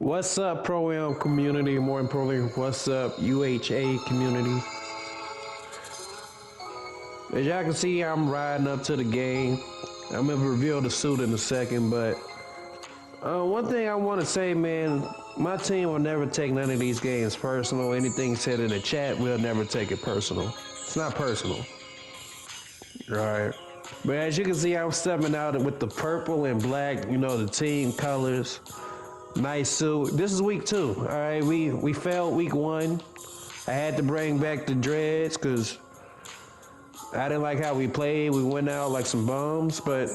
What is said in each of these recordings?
What's up, Pro-Am community? More importantly, what's up, UHA community? As y'all can see, I'm riding up to the game. I'm gonna reveal the suit in a second, but one thing I want to say, man, my team will never take none of these games personal. Anything said in the chat, we'll never take it personal. It's not personal. Right. But as you can see, I'm stepping out with the purple and black, you know, the team colors. Nice suit. This is week 2. All right, we failed week 1. I had to bring back the dreads because I didn't like how we played. We went out like some bums, but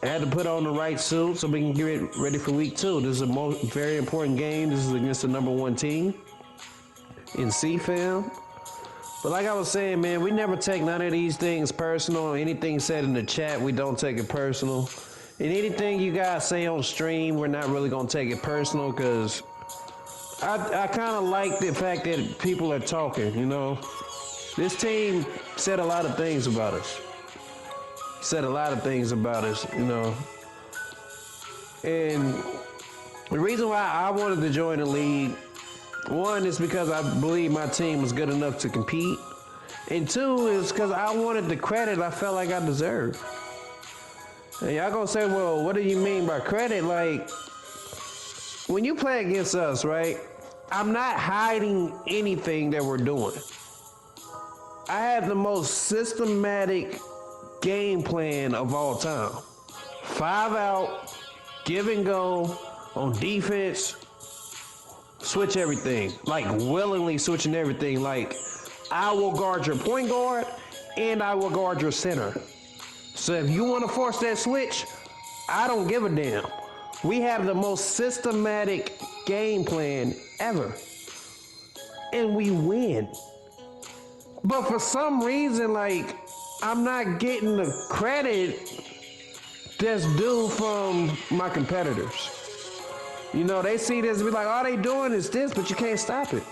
I had to put on the right suit so we can get ready for week 2. This is a very important game. This is against the #1 team in Cfam. But like I was saying, man, we never take none of these things personal. Anything said in the chat, we don't take it personal. And anything you guys say on stream, we're not really going to take it personal because I kind of like the fact that people are talking, you know. This team said a lot of things about us. Said a lot of things about us, you know. And the reason why I wanted to join the league, one is because I believe my team was good enough to compete. And 2 is because I wanted the credit I felt like I deserved. And y'all gonna say, well, what do you mean by credit? Like, when you play against us, right, I'm not hiding anything that we're doing. I have the most systematic game plan of all time. 5 out, give and go, on defense, switch everything. Like, willingly switching everything. Like, I will guard your point guard, and I will guard your center. So if you want to force that switch, I don't give a damn. We have the most systematic game plan ever. And we win. But for some reason, like, I'm not getting the credit that's due from my competitors. You know, they see this and be like, all they doing is this, but you can't stop it.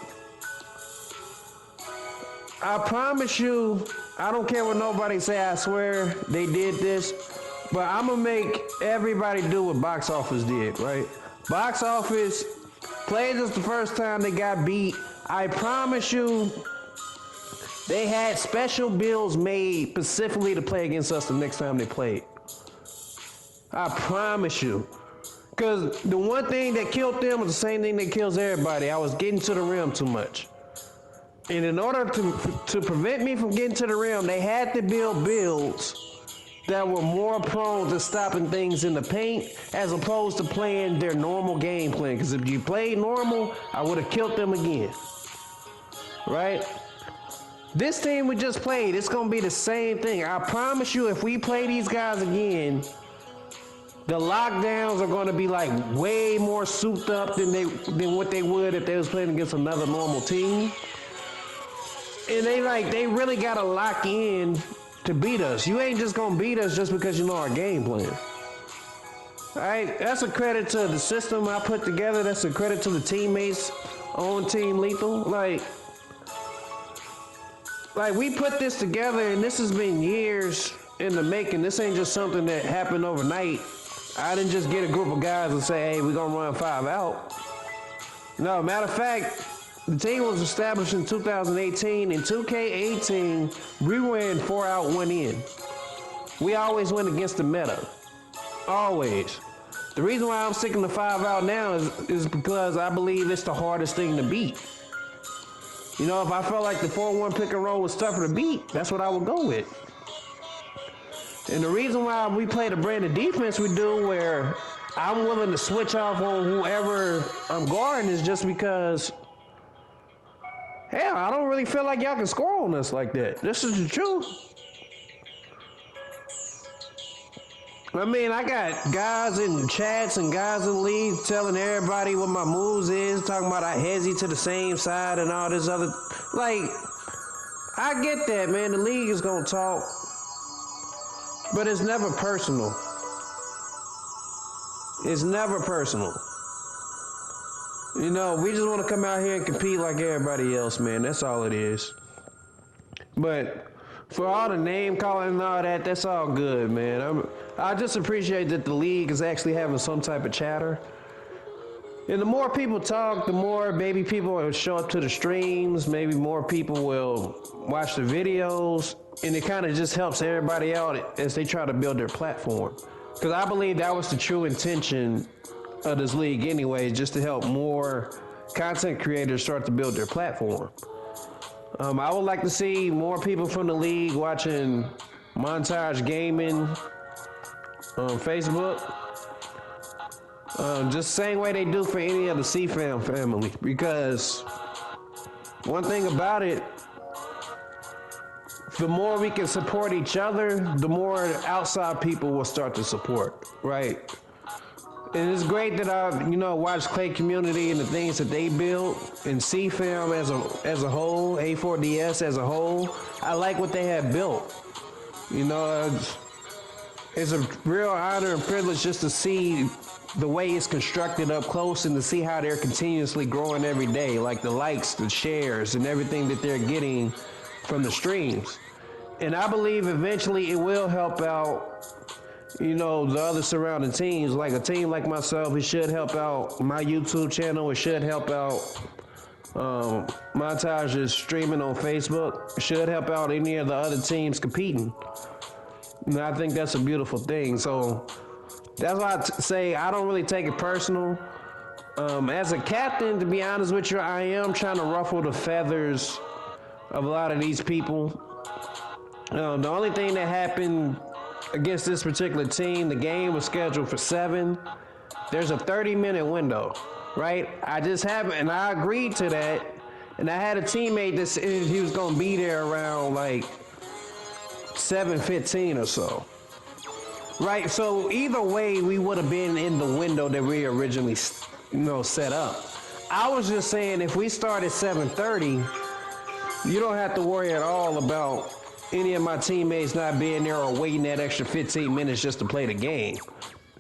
I promise you, I don't care what nobody say, I swear they did this, but I'm gonna make everybody do what Box Office did, right? Box Office played this the first time they got beat. I promise you, they had special bills made specifically to play against us the next time they played. I promise you. Because the one thing that killed them was the same thing that kills everybody. I was getting to the rim too much. And in order to prevent me from getting to the rim, they had to build builds that were more prone to stopping things in the paint as opposed to playing their normal game plan. Because if you played normal, I would have killed them again. Right? This team we just played, it's going to be the same thing. I promise you, if we play these guys again, the lockdowns are going to be like way more souped up than what they would if they was playing against another normal team. And they really got to lock in to beat us. You ain't just going to beat us just because you know our game plan. All right, that's a credit to the system I put together. That's a credit to the teammates on Team Lethal. Like we put this together, and this has been years in the making. This ain't just something that happened overnight. I didn't just get a group of guys and say, hey, we're going to run 5 out. No, matter of fact, the team was established in 2018. In 2K18, we ran 4 out, 1 in. We always went against the meta. Always. The reason why I'm sticking to 5 out now is because I believe it's the hardest thing to beat. You know, if I felt like the 4-1 pick and roll was tougher to beat, that's what I would go with. And the reason why we play the brand of defense we do, where I'm willing to switch off on whoever I'm guarding, is just because, hell, I don't really feel like y'all can score on us like that. This is the truth. I mean, I got guys in chats and guys in the league telling everybody what my moves is, talking about I hezzy to the same side and all this other. Like, I get that, man. The league is going to talk. But it's never personal. It's never personal. You know, we just want to come out here and compete like everybody else, man. That's all it is. But for all the name calling and all that, that's all good, man. I just appreciate that the league is actually having some type of chatter. And the more people talk, the more maybe people will show up to the streams. Maybe more people will watch the videos. And it kind of just helps everybody out as they try to build their platform. Because I believe that was the true intention of this league anyway, just to help more content creators start to build their platform. I would like to see more people from the league watching Montage Gaming on Facebook. Just the same way they do for any of the Cfam family. Because one thing about it, the more we can support each other, the more outside people will start to support, right? And it's great that I, watch Clay Community and the things that they build, and Cfam as a whole, A4DS as a whole. I like what they have built. It's a real honor and privilege just to see the way it's constructed up close and to see how they're continuously growing every day, like the likes, the shares, and everything that they're getting from the streams. And I believe eventually it will help out, the other surrounding teams. Like a team like myself, it should help out my YouTube channel. It should help out Montage's streaming on Facebook. It should help out any of the other teams competing. And I think that's a beautiful thing. So that's why I say I don't really take it personal. As a captain, to be honest with you, I am trying to ruffle the feathers of a lot of these people. The only thing that happened against this particular team, the game was scheduled for 7. There's a 30-minute window, right? I just happened, and I agreed to that. And I had a teammate that said he was going to be there around like 7:15 or so. Right, so either way, we would have been in the window that we originally, set up. I was just saying, if we start at 7:30, you don't have to worry at all about any of my teammates not being there or waiting that extra 15 minutes just to play the game.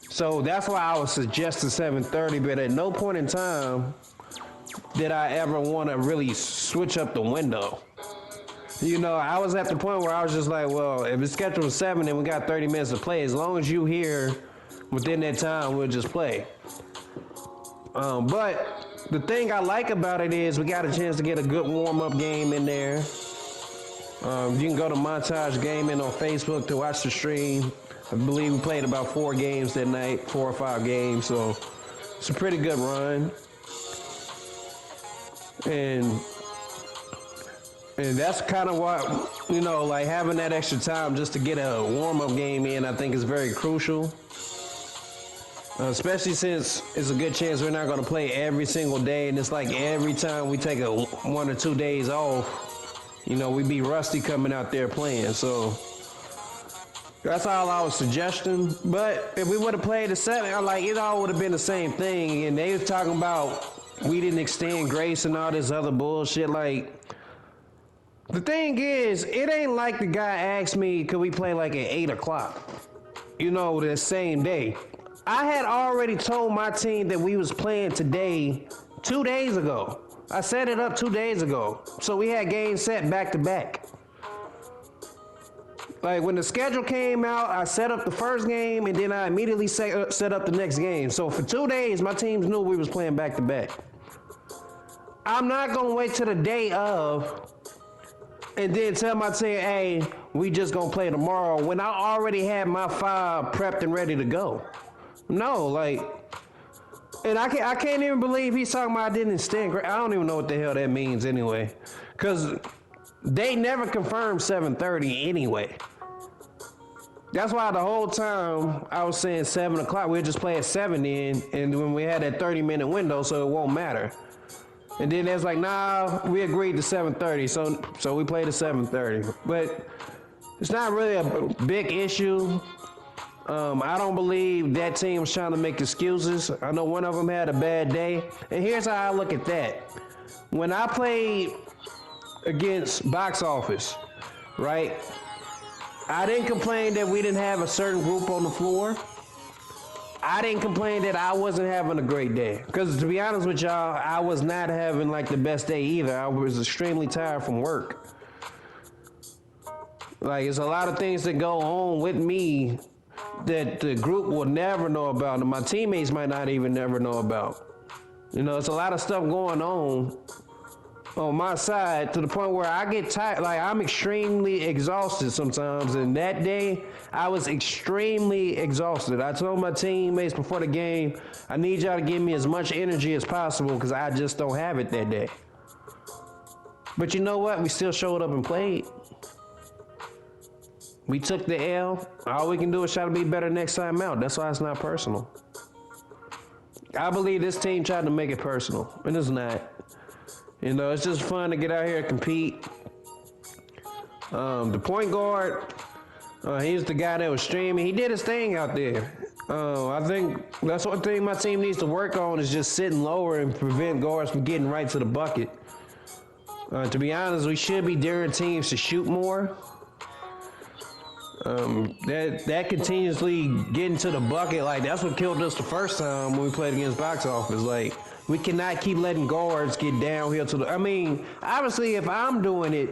So that's why I was suggesting 7:30, but at no point in time did I ever want to really switch up the window. I was at the point where I was just like, well, if it's scheduled for 7 and we got 30 minutes to play, as long as you here within that time, we'll just play. But the thing I like about it is we got a chance to get a good warm-up game in there. You can go to Montage Gaming on Facebook to watch the stream. I believe we played about 4 games that night, 4 or 5 games, so it's a pretty good run. And that's kind of what, like having that extra time just to get a warm-up game in, I think is very crucial. Especially since it's a good chance we're not going to play every single day. And it's like every time we take 1 or 2 days off, we be rusty coming out there playing. So that's all I was suggesting. But if we would have played at 7, it all would have been the same thing. And they was talking about we didn't extend grace and all this other bullshit. The thing is, it ain't like the guy asked me, could we play like at 8 o'clock? The same day. I had already told my team that we was playing today 2 days ago. I set it up 2 days ago. So we had games set back to back. Like when the schedule came out, I set up the first game and then I immediately set up the next game. So for 2 days, my teams knew we was playing back to back. I'm not gonna wait till the day of and then tell my team, hey, we just gonna play tomorrow when I already had my 5 prepped and ready to go. No, and I can't even believe he's talking about I didn't extend. I don't even know what the hell that means anyway, because they never confirmed 7:30 anyway. That's why the whole time I was saying 7 o'clock, we'll just play at 7 then, and when we had that 30-minute window, so it won't matter. And then it's like, nah, we agreed to 7:30, so we played at 7:30. But it's not really a big issue. I don't believe that team was trying to make excuses. I know one of them had a bad day. And here's how I look at that. When I played against Box Office, right, I didn't complain that we didn't have a certain group on the floor. I didn't complain that I wasn't having a great day. Because to be honest with y'all, I was not having like the best day either. I was extremely tired from work. Like, it's a lot of things that go on with me that the group will never know about, and my teammates might not even never know about. You know, it's a lot of stuff going on my side to the point where I get tired. Like, I'm extremely exhausted sometimes. And that day, I was extremely exhausted. I told my teammates before the game, I need y'all to give me as much energy as possible because I just don't have it that day. But you know what? We still showed up and played. We took the L. All we can do is try to be better next time out. That's why it's not personal. I believe this team tried to make it personal, and it's not. You know, it's just fun to get out here and compete. The point guard, he's the guy that was streaming. He did his thing out there. I think that's one thing my team needs to work on is just sitting lower and prevent guards from getting right to the bucket. To be honest, we should be daring teams to shoot more. That continuously getting to the bucket, like that's what killed us the first time when we played against Box Office. Like, we cannot keep letting guards get downhill to the. I mean, obviously, if I'm doing it,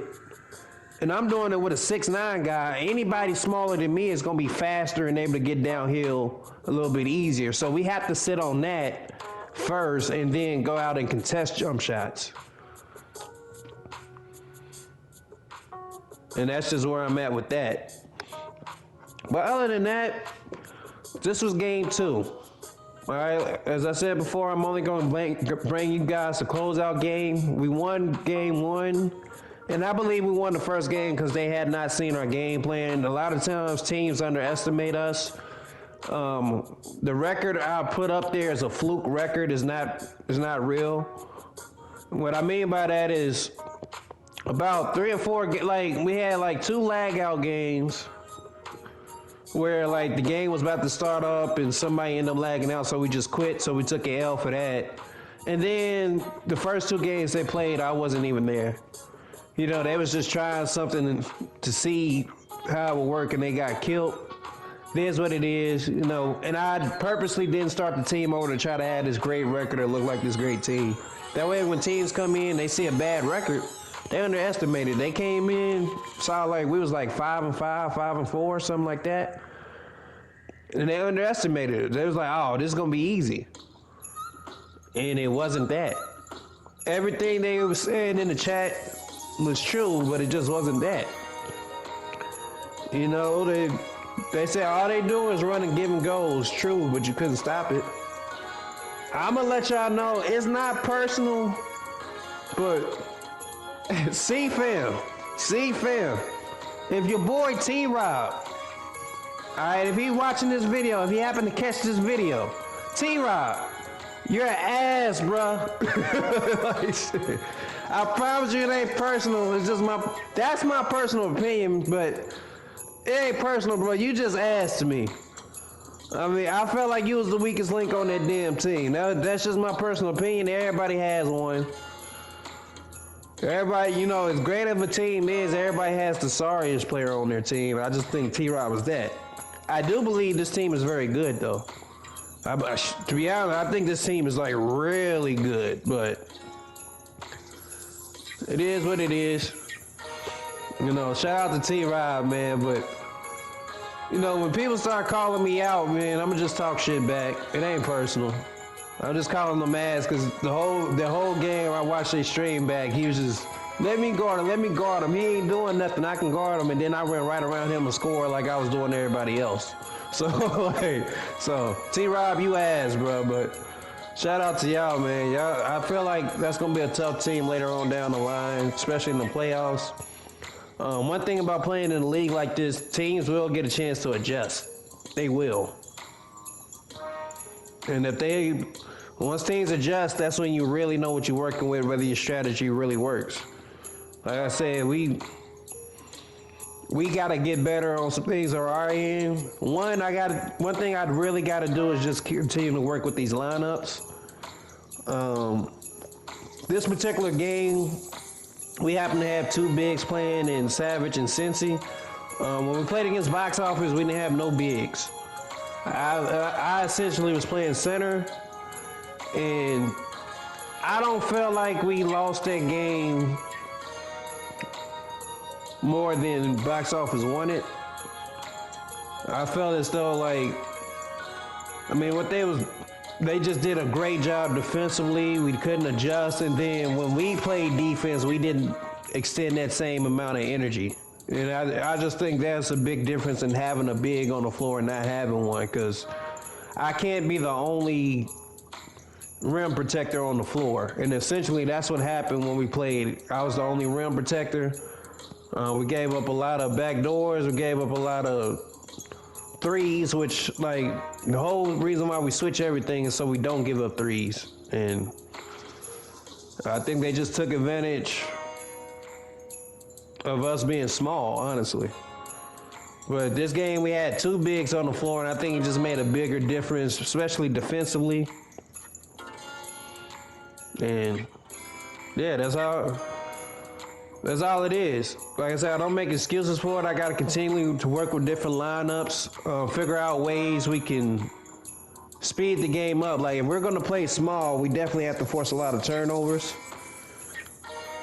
and I'm doing it with a 6'9" guy, anybody smaller than me is gonna be faster and able to get downhill a little bit easier. So we have to sit on that first, and then go out and contest jump shots. And that's just where I'm at with that. But other than that, this was game 2. All right, as I said before, I'm only going to bring you guys a closeout game. We won game 1, and I believe we won the first game because they had not seen our game plan. A lot of times teams underestimate us. The record I put up there is a fluke record, is not real. What I mean by that is about 3 or 4, like we had like 2 lag out games where like the game was about to start up and somebody ended up lagging out, so we just quit, so we took an L for that. And then the first 2 games they played, I wasn't even there. You know, they was just trying something to see how it would work, and they got killed. It is what it is, you know, and I purposely didn't start the team over to try to add this great record or look like this great team. That way when teams come in, they see a bad record, they underestimated. They came in, saw like we was like 5-5, 5-4, something like that. And they underestimated it. They was like, oh, this is going to be easy. And it wasn't that. Everything they were saying in the chat was true, but it just wasn't that. You know, they said all they do is run and give them goals. True, but you couldn't stop it. I'm going to let y'all know it's not personal, but Cfam, if your boy T-Rob, all right, if he watching this video, if he happen to catch this video, T-Rob, you're an ass, bro. Like, shit. I promise you it ain't personal. It's just that's my personal opinion, but it ain't personal, bro. You just ass to me. I mean, I felt like you was the weakest link on that damn team. That's just my personal opinion. Everybody has one. Everybody, you know, as great of a team is, everybody has the sorriest player on their team. I just think T-Rob was that. I do believe this team is very good, though. To be honest, I think this team is, like, really good, but it is what it is. You know, shout out to T-Rob, man, but, you know, when people start calling me out, man, I'm gonna just talk shit back. It ain't personal. I'm just calling them ass because the whole game I watched they stream back, he was just, let me guard him. He ain't doing nothing. I can guard him. And then I ran right around him and score like I was doing to everybody else. So, like, T-Rob, you ass, bro. But shout out to y'all, man. Y'all, I feel like that's going to be a tough team later on down the line, especially in the playoffs. One thing about playing in a league like this, teams will get a chance to adjust. They will. And once teams adjust, that's when you really know what you're working with, whether your strategy really works. Like I said, we got to get better on some things on our end. One thing I'd really got to do is just continue to work with these lineups. This particular game, we happen to have 2 bigs playing in Savage and Cincy. When we played against Box Office, we didn't have no bigs. I essentially was playing center, and I don't feel like we lost that game more than Box Office won it. I felt as though, like, I mean, what they was they just did a great job defensively. We couldn't adjust, and then when we played defense, we didn't extend that same amount of energy. And I just think that's a big difference in having a big on the floor and not having one, because I can't be the only rim protector on the floor. And essentially that's what happened when we played. I was the only rim protector. We gave up a lot of back doors. We gave up a lot of threes, which, like, the whole reason why we switch everything is so we don't give up threes. And I think they just took advantage of us being small, honestly. But this game, we had two bigs on the floor, and I think it just made a bigger difference, especially defensively. And yeah, that's all it is. Like I said, I don't make excuses for it. I got to continue to work with different lineups, figure out ways we can speed the game up. Like, if we're going to play small, we definitely have to force a lot of turnovers.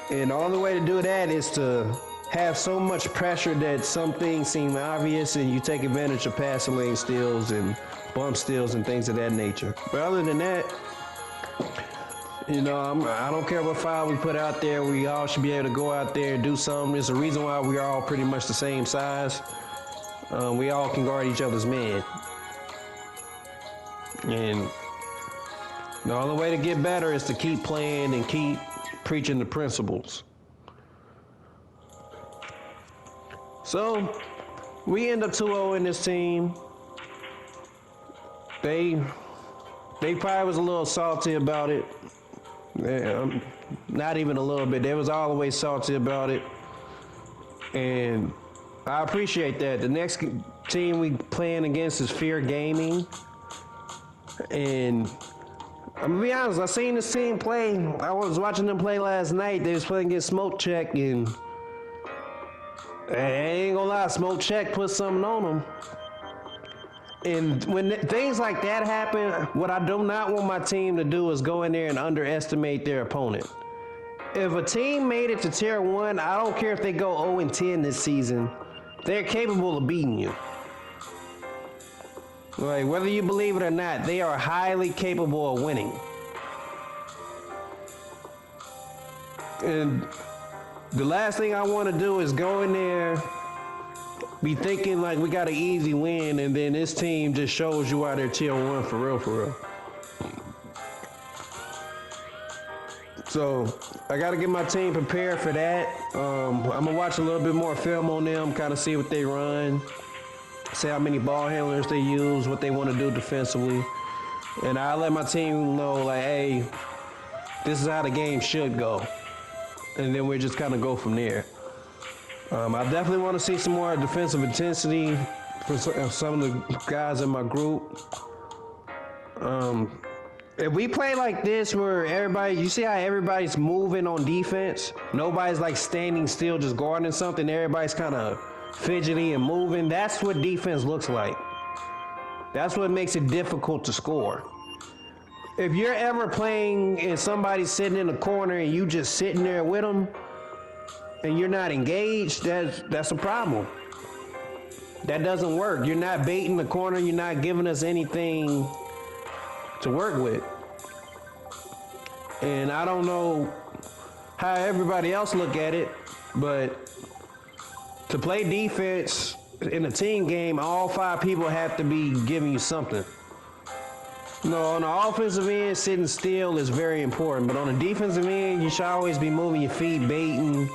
And the only way to do that is to have so much pressure that some things seem obvious and you take advantage of passing lane steals and bump steals and things of that nature. But other than that, you know, I don't care what foul we put out there. We all should be able to go out there and do something. There's a reason why we are all pretty much the same size. We all can guard each other's man. And the only way to get better is to keep playing and keep preaching the principles. So we end up 2-0 in this team. They probably was a little salty about it. Not even a little bit. They was always salty about it. And I appreciate that. The next team we playing against is Fear Gaming. And I'm gonna be honest, I seen this team play. I was watching them play last night. They was playing against Smoke Check, and I ain't gonna lie, Smoke Check put something on them. And when things like that happen, what I do not want my team to do is go in there and underestimate their opponent. If a team made it to tier 1, I don't care if they go 0-10 this season, they're capable of beating you. Like, whether you believe it or not, they are highly capable of winning. And the last thing I want to do is go in there, be thinking like we got an easy win, and then this team just shows you why they're tier 1 for real, for real. So I got to get my team prepared for that. I'm going to watch a little bit more film on them, kind of see what they run, see how many ball handlers they use, what they want to do defensively. And I'll let my team know, like, hey, this is how the game should go. And then we just kind of go from there. I definitely want to see some more defensive intensity for some of the guys in my group. If we play like this where everybody, you see how everybody's moving on defense? Nobody's like standing still just guarding something. Everybody's kind of fidgety and moving. That's what defense looks like. That's what makes it difficult to score. If you're ever playing and somebody's sitting in the corner and you just sitting there with them and you're not engaged, that's a problem. That doesn't work. You're not baiting the corner. You're not giving us anything to work with. And I don't know how everybody else look at it, but to play defense in a team game, all 5 people have to be giving you something. You know, on the offensive end, sitting still is very important, but on the defensive end, you should always be moving your feet, baiting,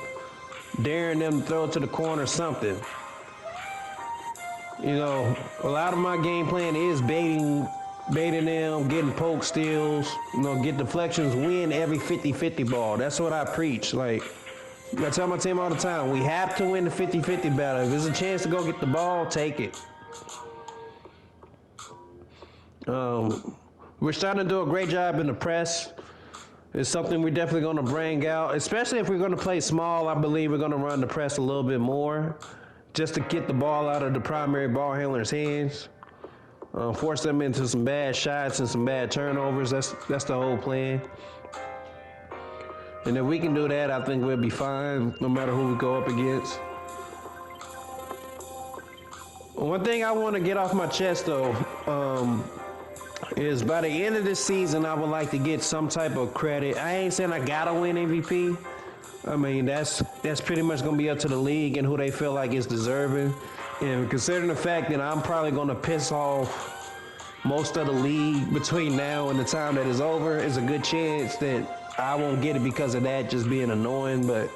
daring them to throw it to the corner, something. You know, a lot of my game plan is baiting them, getting poke steals, you know, get deflections, win every 50-50 ball. That's what I preach. Like, I tell my team all the time, we have to win the 50-50 battle. If there's a chance to go get the ball, take it. We're starting to do a great job in the press. It's something we're definitely going to bring out, especially if we're going to play small. I believe we're going to run the press a little bit more just to get the ball out of the primary ball handler's hands. Force them into some bad shots and some bad turnovers. That's the whole plan. And if we can do that, I think we'll be fine no matter who we go up against. One thing I want to get off my chest, though, is by the end of this season, I would like to get some type of credit. I ain't saying I gotta win MVP. I mean, that's pretty much gonna be up to the league and who they feel like is deserving. And considering the fact that I'm probably gonna piss off most of the league between now and the time that it's over, is a good chance that I won't get it because of that just being annoying. But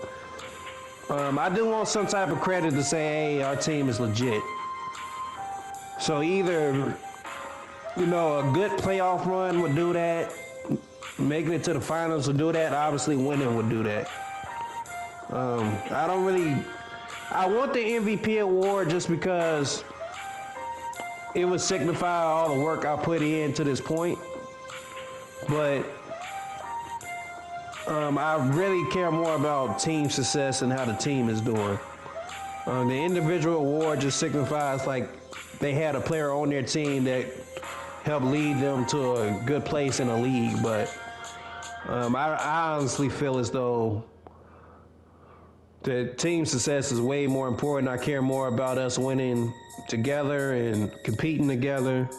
I do want some type of credit to say, hey, our team is legit. So either, you know, a good playoff run would do that, making it to the finals would do that, obviously winning would do that. I want the MVP award just because it would signify all the work I put in to this point. But I really care more about team success and how the team is doing. The individual award just signifies like they had a player on their team that helped lead them to a good place in the league. But I honestly feel as though the team success is way more important. I care more about us winning together and competing together.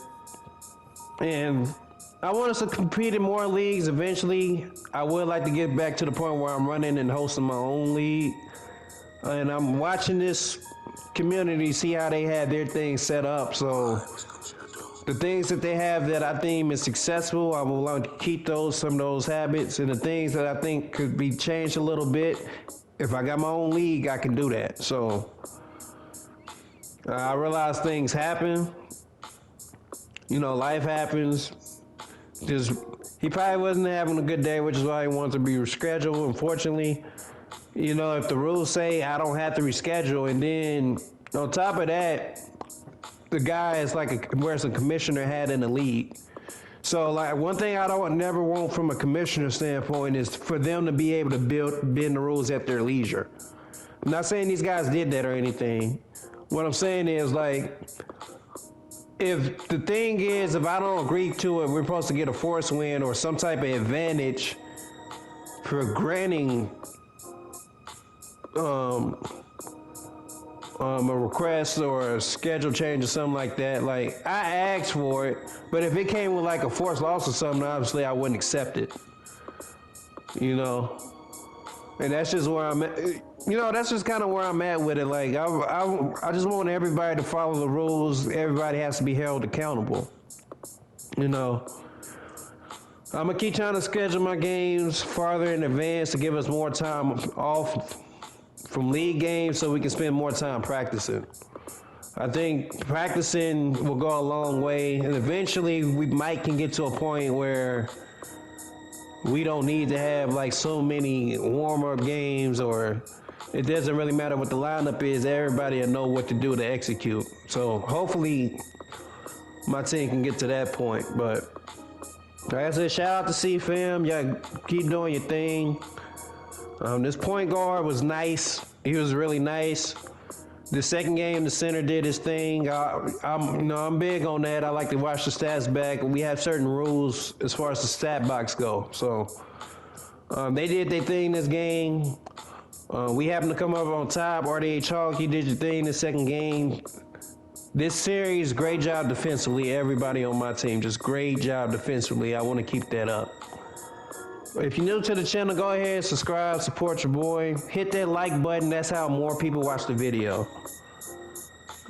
And I want us to compete in more leagues eventually. I would like to get back to the point where I'm running and hosting my own league. And I'm watching this community, see how they have their things set up. So the things that they have that I think is successful, I would like to keep some of those habits. And the things that I think could be changed a little bit, if I got my own league, I can do that. So I realize things happen. You know, life happens. He probably wasn't having a good day, which is why he wanted to be rescheduled. Unfortunately, you know, if the rules say I don't have to reschedule, and then on top of that, the guy is wears a commissioner hat in the league. So, like, one thing I don't never want from a commissioner standpoint is for them to be able to bend the rules at their leisure. I'm not saying these guys did that or anything. What I'm saying is, like, if the thing is, if I don't agree to it, we're supposed to get a force win or some type of advantage for granting a request or a schedule change or something like that. Like, I asked for it, but if it came with like a forced loss or something, obviously I wouldn't accept it. You know, and that's just where I'm at. You know, that's just kind of where I'm at with it. Like, I just want everybody to follow the rules. Everybody has to be held accountable. You know, I'm gonna keep trying to schedule my games farther in advance to give us more time off from league games so we can spend more time practicing. I think practicing will go a long way, and eventually we can get to a point where we don't need to have like so many warm-up games, or it doesn't really matter what the lineup is. Everybody will know what to do to execute. So hopefully my team can get to that point. But like I said, shout out to Cfam. Y'all keep doing your thing. This point guard was nice. He was really nice. The second game, the center did his thing. I'm big on that. I like to watch the stats back. We have certain rules as far as the stat box go. So they did their thing this game. We happened to come up on top. RDA Chalk, you did your thing this second game. This series, great job defensively. Everybody on my team, just great job defensively. I want to keep that up. If you're new to the channel, go ahead, subscribe, support your boy. Hit that like button. That's how more people watch the video.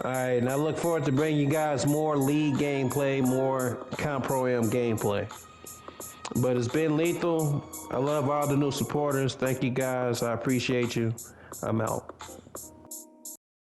All right, and I look forward to bringing you guys more league gameplay, more Comp Pro Am gameplay. But it's been lethal. I love all the new supporters. Thank you guys. I appreciate you. I'm out.